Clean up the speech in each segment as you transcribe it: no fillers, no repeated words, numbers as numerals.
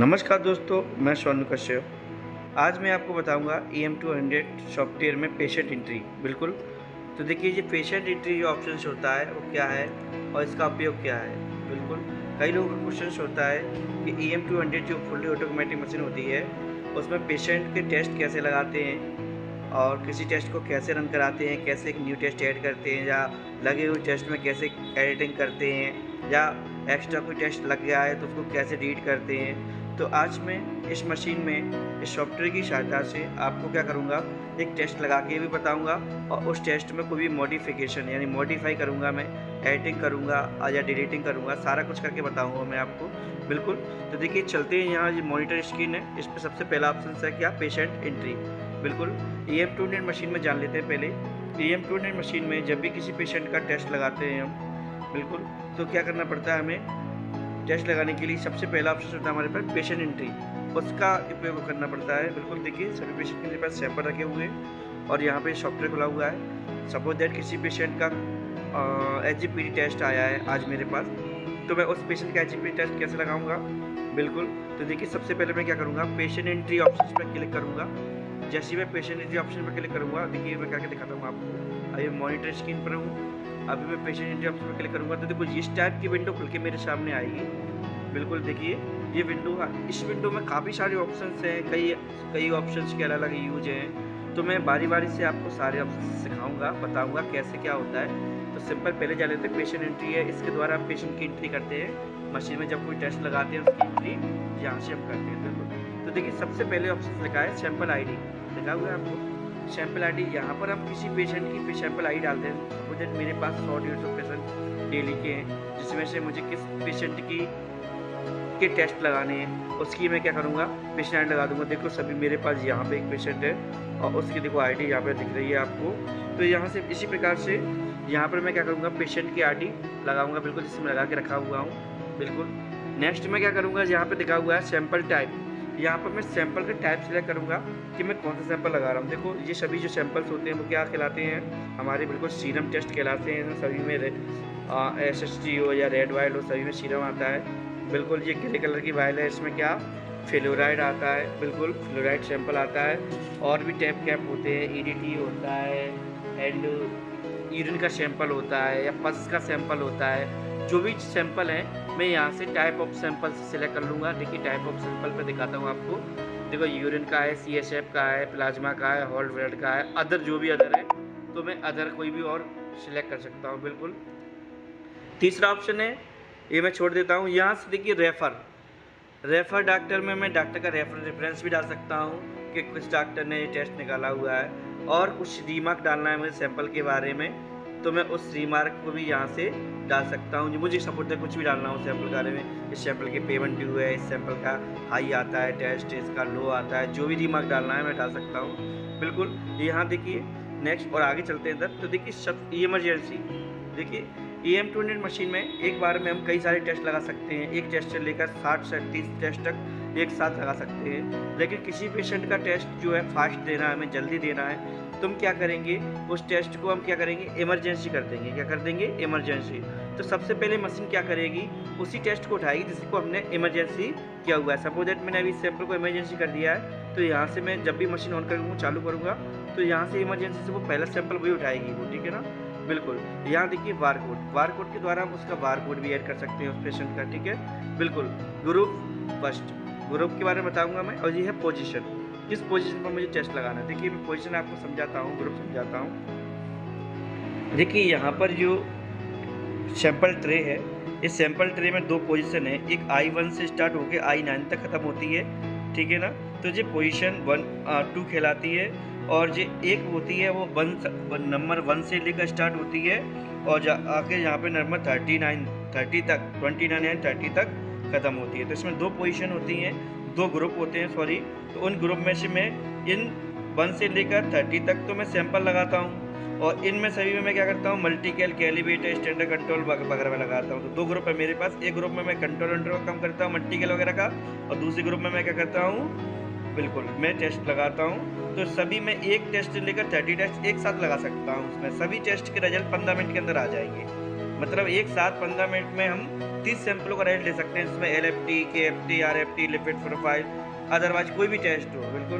नमस्कार दोस्तों, मैं सोनू कश्यप। आज मैं आपको बताऊंगा EM200 सॉफ्टवेयर में पेशेंट एंट्री। बिल्कुल, तो देखिए ये पेशेंट एंट्री जो ऑप्शन होता है वो क्या है और इसका उपयोग क्या है। बिल्कुल, कई लोगों का क्वेश्चन होता है कि EM200 जो फुल्ली ऑटोमेटिक मशीन होती है उसमें पेशेंट के टेस्ट कैसे लगाते हैं और किसी टेस्ट को कैसे रन कराते हैं, कैसे एक न्यू टेस्ट ऐड करते हैं या लगे हुए टेस्ट में कैसे एडिटिंग करते हैं या एक्स्ट्रा कोई टेस्ट लग गया है तो उसको कैसे रीड करते हैं। तो आज मैं इस मशीन में इस सॉफ्टवेयर की सहायता से आपको क्या करूँगा, एक टेस्ट लगा के भी बताऊँगा और उस टेस्ट में कोई भी मॉडिफिकेशन यानी मॉडिफाई करूँगा, मैं एडिटिंग करूँगा या डिलीटिंग करूँगा, सारा कुछ करके बताऊँगा मैं आपको। बिल्कुल, तो देखिए चलते हैं। यहाँ ये मॉनिटर स्क्रीन है, इस पर सबसे पहला ऑप्शन है क्या, पेशेंट एंट्री। बिल्कुल, EM200 मशीन में जान लेते हैं पहले। EM200 मशीन में जब भी किसी पेशेंट का टेस्ट लगाते हैं हम, बिल्कुल, तो क्या करना पड़ता है हमें। टेस्ट लगाने के लिए सबसे पहला ऑप्शन होता है हमारे पास पेशेंट एंट्री, उसका उपयोग करना पड़ता है। बिल्कुल, देखिए सभी पेशेंट के मेरे पास सैंपल रखे हुए हैं और यहाँ पे सॉफ्टवेयर खुला हुआ है। सपोज दैट किसी पेशेंट का HGPT टेस्ट आया है आज मेरे पास, तो मैं उस पेशेंट का HGPT टेस्ट कैसे लगाऊंगा। बिल्कुल, तो देखिए सबसे पहले मैं क्या करूँगा, पेशेंट एंट्री ऑप्शन पर क्लिक करूँगा। जैसे मैं पेशेंट एंट्री ऑप्शन पर क्लिक करूँगा, देखिए मैं करके दिखाता हूँ आपको। अभी मॉनिटर स्क्रीन पर हूँ, अभी मैं पेशेंट एंट्री ऑप्शन पर क्लिक करूँगा तो देखो इस टाइप की विंडो खुल के मेरे सामने आएगी। बिल्कुल, देखिए ये विंडो, इस विंडो में काफ़ी सारे ऑप्शंस हैं, कई ऑप्शंस के अलग अलग यूज हैं। तो मैं बारी बारी से आपको सारे ऑप्शन सिखाऊंगा, बताऊंगा कैसे क्या होता है। तो सिंपल पहले जा लेते हैं, पेशेंट एंट्री है, इसके द्वारा हम पेशेंट की एंट्री करते हैं। मशीन में जब कोई टेस्ट लगाते हैं उसकी एंट्री यहाँ से हम करते हैं। बिल्कुल, तो देखिए सबसे पहले ऑप्शन लिखा है सैंपल ID, लिखा हुआ है आपको सैंपल ID। यहाँ पर हम किसी पेशेंट की सैंपल ID डालते हैं। मुझे मेरे पास 100-150 पेशेंट डेली के हैं, जिसमें से मुझे किस पेशेंट के टेस्ट लगाने हैं उसकी मैं क्या करूँगा, पेशेंट ID लगा दूँगा। देखो सभी मेरे पास यहाँ पे एक पेशेंट है और उसकी देखो ID यहाँ पे दिख रही है आपको। तो यहाँ से इसी प्रकार से यहाँ पर मैं क्या करूँगा, पेशेंट की ID लगाऊँगा, बिल्कुल जिसमें लगा के रखा हुआ हूँ। बिल्कुल, नेक्स्ट मैं क्या करूँगा, यहाँ पे दिखा हुआ है सैंपल टाइप, यहाँ पर मैं सैंपल का टाइप सिलेक्ट करूँगा कि मैं कौन सा सैंपल लगा रहा हूँ। देखो ये सभी जो सैंपल्स होते हैं वो क्या कहलाते हैं, हमारे बिल्कुल सीरम टेस्ट कहलाते हैं। सभी में SST हो या रेड वाइल हो, सभी में सीरम आता है। बिल्कुल, ये ग्रे कलर की वाइल है, इसमें क्या फ्लोराइड आता है। बिल्कुल, फ्लोराइड सैंपल आता है। और भी टैप कैप होते हैं, EDT होता है एंड यूरिन का सैंपल होता है या पल्स का सैंपल होता है। जो भी सैंपल है मैं यहाँ से टाइप ऑफ सैंपल से सिलेक्ट कर लूँगा। देखिए टाइप ऑफ सैंपल पे दिखाता हूँ आपको। देखो यूरिन का है, CSF का है, प्लाज्मा का है, होल ब्लड का है, अदर जो भी अदर है तो मैं अदर कोई भी और सिलेक्ट कर सकता हूँ। बिल्कुल, तीसरा ऑप्शन है, ये मैं छोड़ देता हूँ। यहाँ से देखिए रेफ़र डॉक्टर में मैं डॉक्टर का रेफरेंस भी डाल सकता हूँ कि कुछ डॉक्टर ने ये टेस्ट निकाला हुआ है और कुछ रिमार्क डालना है मुझे सैंपल के बारे में, तो मैं उस रिमार्क को भी यहाँ से डाल सकता हूँ। मुझे सपोर्ट है कुछ भी डालना हो सैंपल के बारे में, इस सैंपल के पेमेंट ड्यू है, इस सैंपल का हाई आता है टेस्ट, इसका लो आता है, जो भी रिमार्क डालना है मैं डाल सकता हूँ। बिल्कुल, यहाँ देखिए नेक्स्ट और आगे चलते हैं इधर। तो देखिए सब इमरजेंसी, देखिए EM200 मशीन में एक बार में हम कई सारे टेस्ट लगा सकते हैं। एक टेस्ट से लेकर 60 से 30 टेस्ट तक एक साथ लगा सकते हैं। लेकिन किसी पेशेंट का टेस्ट जो है फास्ट देना है, हमें जल्दी देना है, तो हम क्या करेंगे, उस टेस्ट को हम क्या करेंगे, इमरजेंसी कर देंगे। क्या कर देंगे, इमरजेंसी। तो सबसे पहले मशीन क्या करेगी, उसी टेस्ट को उठाएगी जिसको हमने इमरजेंसी किया हुआ है। सपोज दैट मैंने अभी सैंपल को इमरजेंसी कर दिया है, तो यहाँ से मैं जब भी मशीन ऑन करूँगा, चालू करूँगा, तो यहाँ से इमरजेंसी से वो पहला सैंपल वही उठाएगी वो, ठीक है ना। बिल्कुल, यहाँ देखिए बारकोड के द्वारा हम उसका बारकोड भी ऐड कर सकते हैं उस पेशेंट का, ठीक है। बिल्कुल, ग्रुप फर्स्ट, ग्रुप के बारे में बताऊंगा मैं। और ये है पोजीशन, किस पोजीशन पर मुझे टेस्ट लगाना है। देखिए मैं पोजीशन आपको समझाता हूँ, ग्रुप समझाता हूँ। देखिए यहाँ पर जो सैंपल ट्रे है, इस सैंपल ट्रे में दो पोजीशन है, एक I1 से स्टार्ट होकर I9 तक ख़त्म होती है, ठीक है ना। तो ये पोजीशन 2 कहलाती है और जो एक होती है वो नंबर 1 से लेकर स्टार्ट होती है और आके यहाँ पे नंबर 30 तक ख़त्म होती है। तो इसमें दो पोजीशन होती हैं, दो ग्रुप होते हैं, सॉरी। तो उन ग्रुप में से मैं इन 1 से लेकर 30 तक तो मैं सैंपल लगाता हूँ और इनमें सभी में मैं क्या करता हूँ, मल्टीकल, कैलिब्रेटर, स्टैंडर्ड कंट्रोल वगैरह में लगाता हूँ। तो दो ग्रुप है मेरे पास, एक ग्रुप में मैं कंट्रोल का काम करता हूँ मल्टीकल वगैरह का, और दूसरे ग्रुप में मैं क्या करता हूँ, बिल्कुल मैं टेस्ट लगाता हूँ। तो सभी में एक टेस्ट लेकर 30 टेस्ट एक साथ लगा सकता हूँ। उसमें सभी टेस्ट के रिजल्ट 15 मिनट के अंदर आ जाएंगे। मतलब एक साथ 15 मिनट में हम 30 सैंपलों का रेस्ट ले सकते हैं, जिसमें LFT, KFT, RFT, lipid profile, otherwise कोई भी टेस्ट हो। बिल्कुल,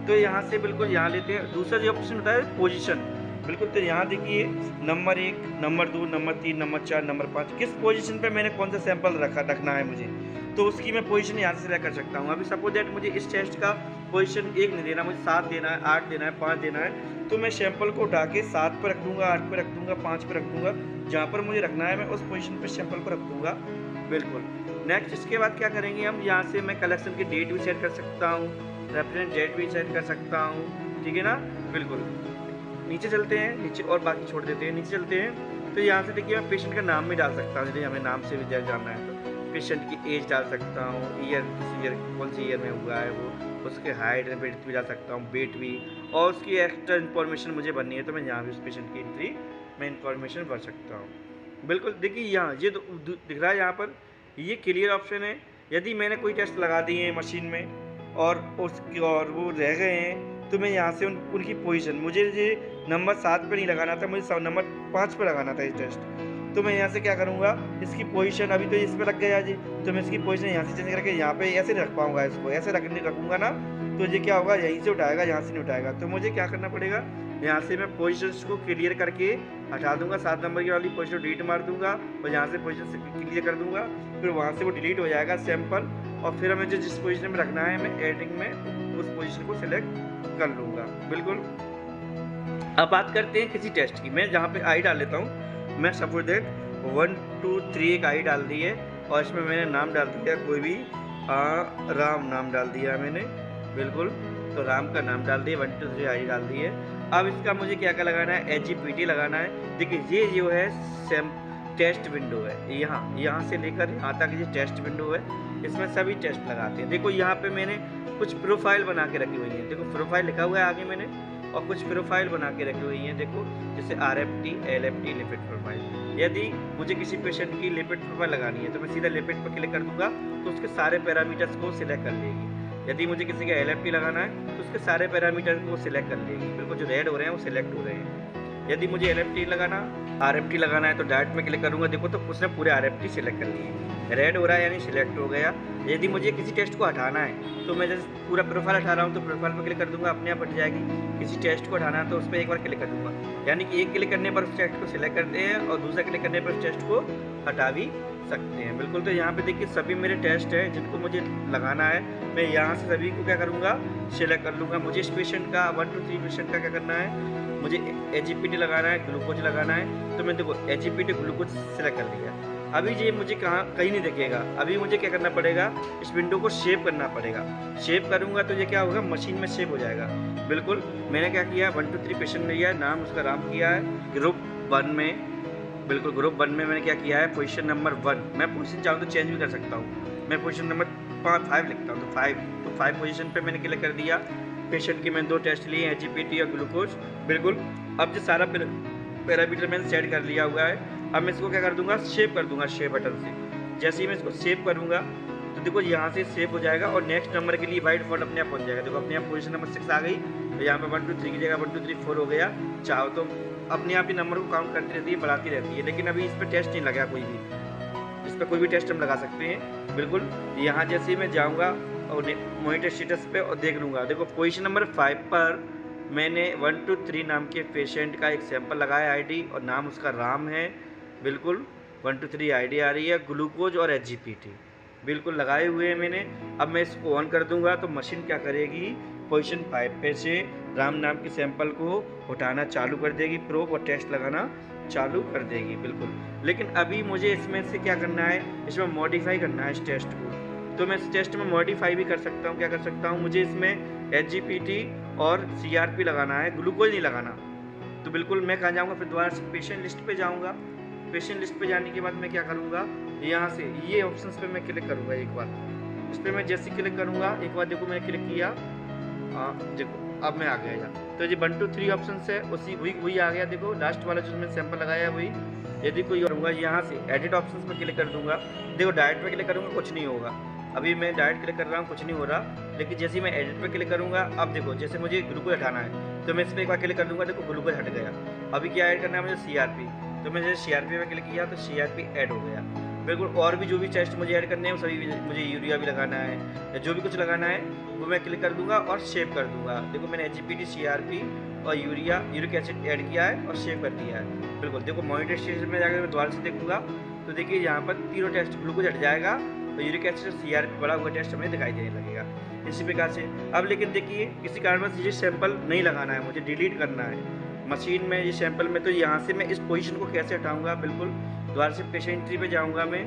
तो यहाँ से बिल्कुल यहाँ लेते हैं। दूसरा जो ऑप्शन होता है पोजीशन, बिल्कुल, तो यहाँ देखिए number 1, number 2, number 3, number 4, number 5, किस पोजीशन पे मैंने कौन सा सैंपल रखना है मुझे, तो उसकी मैं पोजीशन यहाँ से सिलेक्ट कर सकता हूँ। अभी सपोज दैट मुझे इस टेस्ट का पोजीशन 1 नहीं देना, मुझे 7 देना है, 8 देना है, 5 देना है, तो मैं सैंपल को उठा के 7 पे रख दूंगा, 8 पे रख दूंगा, 5 पे रख दूंगा, जहाँ पर मुझे रखना है मैं उस पोजीशन पे सैंपल को रख दूंगा। बिल्कुल। नेक्स्ट इसके बाद क्या करेंगे हम, यहाँ से मैं कलेक्शन की डेट भी सेट कर सकता हूँ, रेफरेंस डेट भी सेट कर सकता हूँ, ठीक है ना। बिल्कुल, नीचे चलते हैं, नीचे और बाकी छोड़ देते हैं, नीचे चलते हैं। तो यहाँ से देखिए मैं पेशेंट का नाम भी डाल सकता हूँ, यदि हमें नाम से भी जानना है तो पेशेंट की एज डाल सकता हूँ, ईयर, किस ईयर, कौन सी ईयर में हुआ है वो, उसके हाइट एंड वेट भी डाल सकता हूँ, वेट भी, और उसकी एक्स्ट्रा इन्फॉर्मेशन मुझे भरनी है तो मैं यहाँ भी उस पेशेंट की एंट्री मैं इन्फॉर्मेशन भर सकता हूँ। बिल्कुल, देखिए यहाँ ये दिख रहा है, यहाँ पर ये क्लियर ऑप्शन है। यदि मैंने कोई टेस्ट लगा दिए हैं मशीन में और वो रह गए हैं, तो मैं यहाँ से उनकी पोजीशन, मुझे ये नंबर 7 पे नहीं लगाना था, मुझे नंबर 5 पे लगाना था ये टेस्ट, तो मैं यहाँ से क्या करूँगा, इसकी पोजीशन, अभी तो इस पे लग गया जी, तो मैं इसकी पोजीशन यहाँ से चेंज करके यहाँ पे ऐसे रख पाऊँगा, इसको ऐसे रखूँगा ना, तो ये क्या होगा, यहीं से उठाएगा, यहाँ से नहीं उठाएगा। तो मुझे क्या करना पड़ेगा, यहाँ से मैं पोजीशंस को क्लियर करके हटा दूंगा, 7 नंबर की वाली पोजीशन डिलीट मार दूंगा और यहाँ से पोजीशन से क्लियर कर दूंगा, फिर वहाँ से वो डिलीट हो जाएगा सैंपल, और फिर हमें जिस पोजीशन में रखना है मैं एडिटिंग में उस पोजीशन को सिलेक्ट कर लूँगा। बिल्कुल। अब बात करते हैं किसी टेस्ट की, मैं जहाँ पे आई डाल लेता हूँ, मैं सपोज दैट 1 2 3 एक आई डाल दी है और इसमें मैंने नाम डाल दिया कोई भी, राम नाम डाल दिया मैंने। बिल्कुल, तो राम का नाम डाल दिया, 1 2 3 आई डाल दी है। अब इसका मुझे क्या क्या लगाना है, HGPT लगाना है। देखिए ये जो है टेस्ट विंडो है, यहाँ से लेकर यहाँ तक ये टेस्ट विंडो है, इसमें सभी टेस्ट लगाते हैं। देखो यहाँ पे मैंने कुछ प्रोफाइल बना के रखी हुई है, देखो प्रोफाइल लिखा हुआ है आगे मैंने, और कुछ प्रोफाइल बना के रखी हुई है, देखो जैसे RFT, LFT, लिपिड प्रोफाइल। यदि मुझे किसी पेशेंट की लिपिड प्रोफाइल लगानी है तो मैं सीधा लिपिड पर क्लिक कर दूंगा तो उसके सारे पैरामीटर्स को सिलेक्ट कर लेगी। यदि मुझे किसी का LFT लगाना है तो उसके सारे पैरामीटर को सिलेक्ट कर लेगी। बिल्कुल, जो रेड हो रहे हैं वो सिलेक्ट हो रहे हैं। यदि मुझे LFT लगाना, RFT लगाना है तो डायरेक्ट में क्लिक करूँगा, देखो तो उसने पूरे RFT सिलेक्ट कर लिए, रेड हो रहा है यानी सिलेक्ट हो गया। यदि मुझे किसी टेस्ट को हटाना है तो मैं जैसे पूरा प्रोफाइल हटा रहा हूँ तो प्रोफाइल पर क्लिक कर दूंगा, अपने आप हट जाएगी। किसी टेस्ट को हटाना है तो उस पर एक बार क्लिक कर दूंगा, यानी कि एक क्लिक करने पर उस टेस्ट को सिलेक्ट करते हैं और दूसरा क्लिक करने पर उस टेस्ट को हटा भी सकते हैं। बिल्कुल, तो यहाँ पे देखिए सभी मेरे टेस्ट हैं जिनको मुझे लगाना है, मैं यहाँ से सभी को क्या करूँगा, सिलेक्ट कर लूँगा। मुझे इस पेशेंट का 1 2 3 पेशेंट का क्या करना है, मुझे HGPT लगाना है, ग्लूकोज लगाना है, तो मैं देखो HGPT ग्लूकोज सिलेक्ट कर लिया। अभी ये मुझे कहीं नहीं दिखेगा, अभी मुझे क्या करना पड़ेगा, इस विंडो को सेव करना पड़ेगा। सेव करूँगा तो ये क्या होगा, मशीन में सेव हो जाएगा। बिल्कुल, मैंने क्या किया, 1 2 3 पेशेंट लिया है, नाम उसका राम किया है, ग्रुप 1 में। बिल्कुल, ग्रुप 1 में मैंने क्या किया है, पोजीशन नंबर 1, मैं पोजीशन चाहूँ तो चेंज भी कर सकता हूँ, मैं पोजीशन नंबर 5 लिखता हूँ, तो 5 पोजीशन पे मैंने क्लिक कर दिया। पेशेंट के मैंने 2 टेस्ट लिए, HGPT और ग्लूकोज। बिल्कुल, अब जो सारा पैरामीटर मैंने सेट कर लिया हुआ है, अब मैं इसको क्या कर दूंगा, सेव कर दूंगा, सेव बटन से। जैसे ही मैं इसको सेव करूँगा तो देखो यहाँ से सेव हो जाएगा और नेक्स्ट नंबर के लिए बाय डिफॉल्ट अपने आप पहुँच जाएगा। देखो अपने आप पोजीशन नंबर 6 आ गई, तो यहाँ पे 1 2 3 की जगह 1 2 3 4 हो गया। चाहो तो अपने आप ही नंबर को काउंट करती रहती है, बढ़ाती रहती है, लेकिन अभी इस पर टेस्ट नहीं लगा कोई भी, इस पर कोई भी टेस्ट हम लगा सकते हैं। बिल्कुल, यहाँ जैसे ही मैं जाऊँगा और मॉनिटर स्टेटस पे और देख लूँगा, देखो पोजीशन नंबर 5 पर मैंने 1 2 3 नाम के पेशेंट का एक सैंपल लगाया, ID और नाम उसका राम है। बिल्कुल, 1 2 3 ID आ रही है, ग्लूकोज और HGPT बिल्कुल लगाए हुए हैं मैंने। अब मैं इसको ऑन कर दूंगा तो मशीन क्या करेगी, पोजीशन 5 पे से राम नाम के सैंपल को उठाना चालू कर देगी, प्रोब और टेस्ट लगाना चालू कर देगी। बिल्कुल, लेकिन अभी मुझे इसमें से क्या करना है, इसमें मॉडिफाई करना है इस टेस्ट को, तो मैं इस टेस्ट में मॉडिफाई भी कर सकता हूँ। क्या कर सकता हूँ, मुझे इसमें HGPT और CRP लगाना है, ग्लूकोज नहीं लगाना। तो बिल्कुल मैं कहाँ जाऊँगा, फिर दोबारा से पेशेंट लिस्ट पे जाऊँगा। पेशेंट लिस्ट पे जाने के बाद मैं क्या करूँगा, यहाँ से ये ऑप्शंस पे मैं क्लिक करूँगा एक बार। इस पर मैं जैसे क्लिक करूँगा, एक बार देखो मैंने क्लिक किया, देखो अब मैं आ गया यहाँ। तो ये 1 2 3 ऑप्शन है, वही आ गया। देखो लास्ट वाला जो मैंने सैंपल लगाया है वही। यदि कोई करूँगा यहाँ से एडिट ऑप्शंस पर क्लिक कर दूँगा, देखो डायरेक्ट पे क्लिक करूँगा कुछ नहीं होगा। अभी मैं डायरेक्ट क्लिक कर रहा हूँ, कुछ नहीं हो रहा, लेकिन जैसे ही मैं एडिट पे क्लिक करूँगा, अब देखो जैसे मुझे ग्लूकोज हटाना है तो मैं इस पर एक बार क्लिक कर दूँगा, देखो ग्लूकोज हट गया। अभी क्या ऐड करना है मुझे, CRP। तो मैंने CRP पे क्लिक किया तो CRP ऐड हो गया। बिल्कुल, और भी जो भी टेस्ट मुझे ऐड करने हैं वो सभी मुझे यूरिया भी लगाना है या जो भी कुछ लगाना है वो मैं क्लिक कर दूंगा और सेव कर दूंगा। देखो मैंने HGPT, CRP और यूरिक एसिड ऐड किया है और सेव कर दिया है। बिल्कुल देखो मॉनिटर स्टेशन में जाकर मैं दोबारा से देखूंगा तो देखिए यहाँ पर तीनों टेस्ट ग्लूकोज हट जाएगा तो यूरिक एसिड और CRP बड़ा हुआ टेस्ट हमें दिखाई देने लगेगा इसी प्रकार से। अब लेकिन देखिए किसी कारणवश ये सैंपल नहीं लगाना है, मुझे डिलीट करना है मशीन में ये सैंपल में। तो यहाँ से मैं इस पोजीशन को कैसे हटाऊंगा, बिल्कुल दोबारा से पेशेंट एंट्री पे जाऊंगा मैं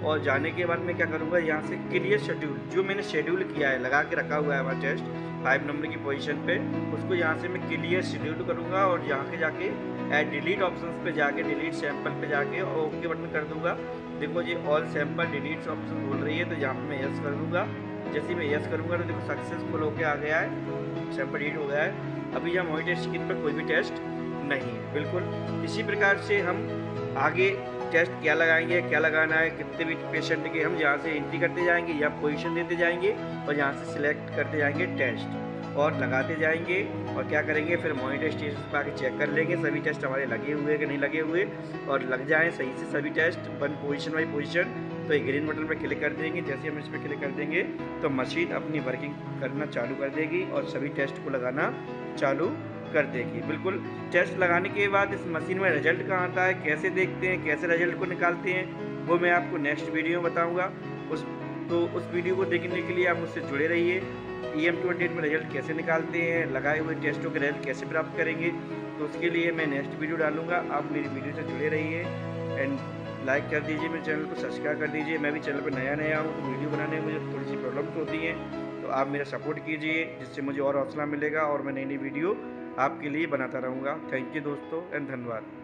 और जाने के बाद मैं क्या करूंगा, यहाँ से क्लियर शेड्यूल जो मैंने शेड्यूल किया है लगा के रखा हुआ है हमारा टेस्ट 5 नंबर की पोजीशन पे, उसको यहाँ से मैं क्लियर शेड्यूल करूँगा और यहाँ के जाके ऐड डिलीट ऑप्शन पे जाके डिलीट सैंपल पे जाके और ओके बटन कर दूँगा। देखो ये ऑल सैंपल डिलीट ऑप्शन बोल रही है तो यहाँ पर मैं यस कर दूँगा। जैसे ही मैं यस करूँगा तो देखो सक्सेसफुल होके आ गया है, सैंपल डिलीट हो गया है। अभी यहाँ मॉनिटर स्क्रीन पर कोई भी टेस्ट नहीं है। बिल्कुल इसी प्रकार से हम आगे टेस्ट क्या लगाएंगे, क्या लगाना है, कितने भी पेशेंट के हम यहाँ से एंट्री करते जाएंगे या पोजीशन देते जाएंगे और यहाँ से सिलेक्ट करते जाएंगे टेस्ट और लगाते जाएंगे। और क्या करेंगे फिर मॉनिटर स्टेशन पर आके चेक कर लेंगे सभी टेस्ट हमारे लगे हुए कि नहीं लगे हुए, और लग जाएँ सही से सभी test one position by position तो ये ग्रीन बटन पर क्लिक कर देंगे। जैसे हम इस पर क्लिक कर देंगे तो मशीन अपनी वर्किंग करना चालू कर देगी और सभी टेस्ट को लगाना चालू कर देगी। बिल्कुल टेस्ट लगाने के बाद इस मशीन में रिजल्ट कहाँ आता है, कैसे देखते हैं, कैसे रिजल्ट को निकालते हैं, वो मैं आपको नेक्स्ट वीडियो में बताऊँगा। उस वीडियो को देखने के लिए आप मुझसे जुड़े रहिए। EM2 में रिजल्ट कैसे निकालते हैं, लगाए हुए टेस्टों के रिजल्ट कैसे प्राप्त करेंगे, तो उसके लिए मैं नेक्स्ट वीडियो डालूंगा। आप मेरी वीडियो से जुड़े रहिए एंड लाइक कर दीजिए, मेरे चैनल को सब्सक्राइब कर दीजिए। मैं भी चैनल पर नया हूँ तो वीडियो बनाने में मुझे थोड़ी सी प्रॉब्लम्स होती हैं, तो आप मेरा सपोर्ट कीजिए जिससे मुझे और हौसला मिलेगा और मैं नई वीडियो आपके लिए बनाता रहूँगा। थैंक यू दोस्तों एंड धन्यवाद।